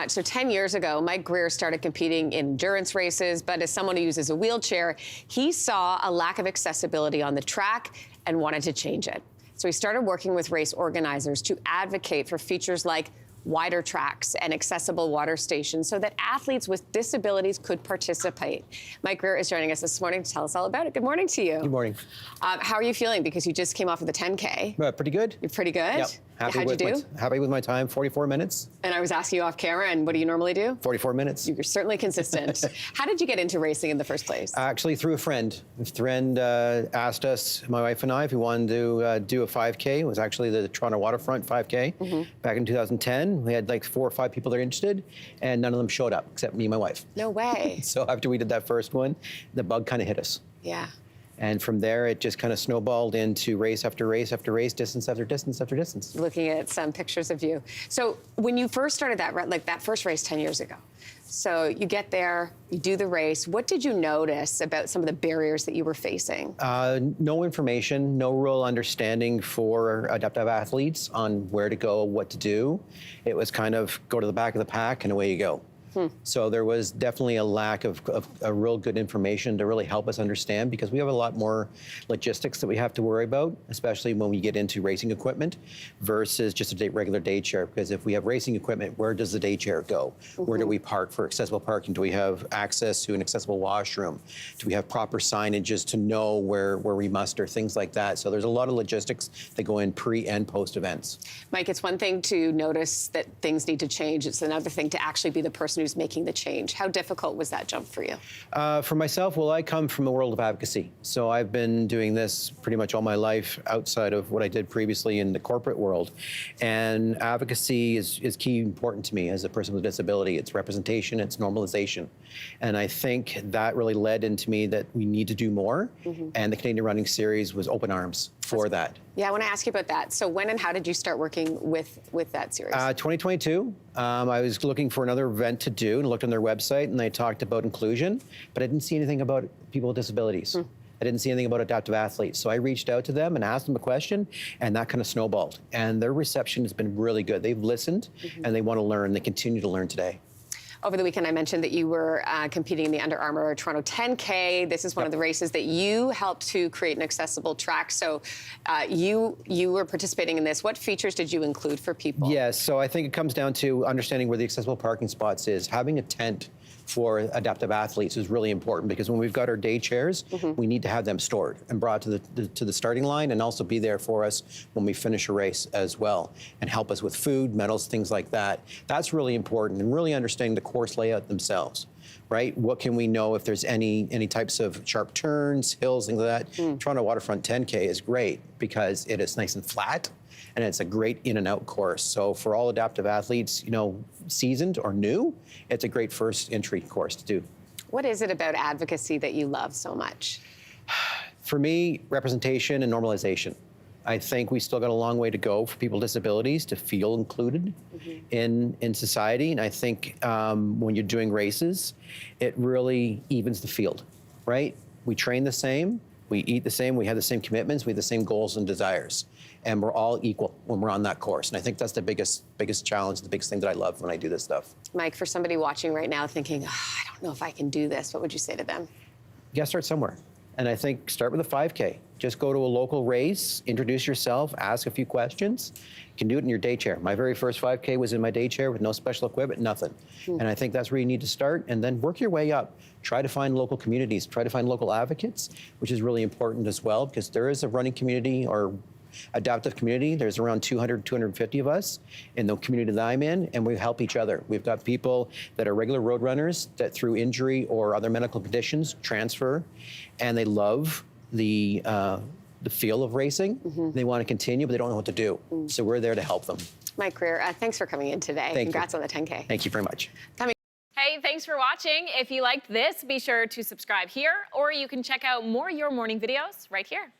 So 10 years ago, Mike Greer started competing in endurance races, but as someone who uses a wheelchair, he saw a lack of accessibility on the track and wanted to change it. So he started working with race organizers to advocate for features like wider tracks and accessible water stations so that athletes with disabilities could participate. Mike Greer is joining us this morning to tell us all about it. Good morning to you. Good morning. How are you feeling? Because you just came off of the 10K. Pretty good. You're pretty good? Yep. How'd you do? Happy with my time, 44 minutes. And I was asking you off camera, and what do you normally do? 44 minutes. You're certainly consistent. How did you get into racing in the first place? Actually, through a friend. A friend asked us, my wife and I, if we wanted to do a 5K. It was actually the Toronto Waterfront 5K back in 2010. We had like 4 or 5 people that are interested, and none of them showed up except me and my wife. No way. So after we did that first one, the bug kind of hit us. Yeah. And from there, it just kind of snowballed into race after race after race, distance after distance after distance. Looking at some pictures of you. So when you first started that first race 10 years ago, so you get there, you do the race. What did you notice about some of the barriers that you were facing? No information, no real understanding for adaptive athletes on where to go, what to do. It was kind of go to the back of the pack and away you go. So there was definitely a lack of real good information to really help us understand, because we have a lot more logistics that we have to worry about, especially when we get into racing equipment versus just a regular day chair. Because if we have racing equipment, where does the day chair go? Where do we park for accessible parking? Do we have access to an accessible washroom? Do we have proper signages to know where we muster, things like that? So there's a lot of logistics that go in pre and post events. Mike, it's one thing to notice that things need to change. It's another thing to actually be the person who's making the change. How difficult was that jump for you? For myself, well, I come from the world of advocacy. So I've been doing this pretty much all my life outside of what I did previously in the corporate world. And advocacy is key important to me as a person with a disability. It's representation, it's normalization. And I think that really led into me that we need to do more. And the Canadian Running Series was open arms for that. Yeah, I want to ask you about that. So when and how did you start working with that series? 2022. I was looking for another event to do and looked on their website, and they talked about inclusion, but I didn't see anything about people with disabilities. I didn't see anything about adaptive athletes. So I reached out to them and asked them a question, and that kind of snowballed. And their reception has been really good. They've listened, and they want to learn. They continue to learn today. Over the weekend, I mentioned that you were competing in the Under Armour Toronto 10K. This is one of the races that you helped to create an accessible track. So you were participating in this. What features did you include for people? Yes, so I think it comes down to understanding where the accessible parking spots is. Having a tent for adaptive athletes is really important, because when we've got our day chairs, we need to have them stored and brought to the starting line, and also be there for us when we finish a race as well, and help us with food, medals, things like that. That's really important, and really understanding the course layout themselves. Right? What can we know if there's any types of sharp turns, hills, things like that? Toronto Waterfront 10K is great because it is nice and flat, and it's a great in and out course. So for all adaptive athletes, seasoned or new, it's a great first entry course to do. What is it about advocacy that you love so much? For me, representation and normalization. I think we still got a long way to go for people with disabilities to feel included in society. And I think when you're doing races, it really evens the field, right? We train the same, we eat the same, we have the same commitments, we have the same goals and desires. And we're all equal when we're on that course. And I think that's the biggest challenge, the biggest thing that I love when I do this stuff. Mike, for somebody watching right now thinking, I don't know if I can do this, what would you say to them? You gotta start somewhere. And I think start with a 5K. Just go to a local race, introduce yourself, ask a few questions. You can do it in your day chair. My very first 5K was in my day chair with no special equipment, nothing. And I think that's where you need to start, and then work your way up. Try to find local communities, try to find local advocates, which is really important as well, because there is a running community or adaptive community. There's around 200, 250 of us in the community that I'm in, and we help each other. We've got people that are regular road runners that through injury or other medical conditions transfer, and they love the feel of racing. They want to continue, but they don't know what to do. So we're there to help them. Mike Greer, thanks for coming in today. Congrats on the 10K. Thank you very much. Hey, thanks for watching. If you liked this, be sure to subscribe here, or you can check out more Your Morning videos right here.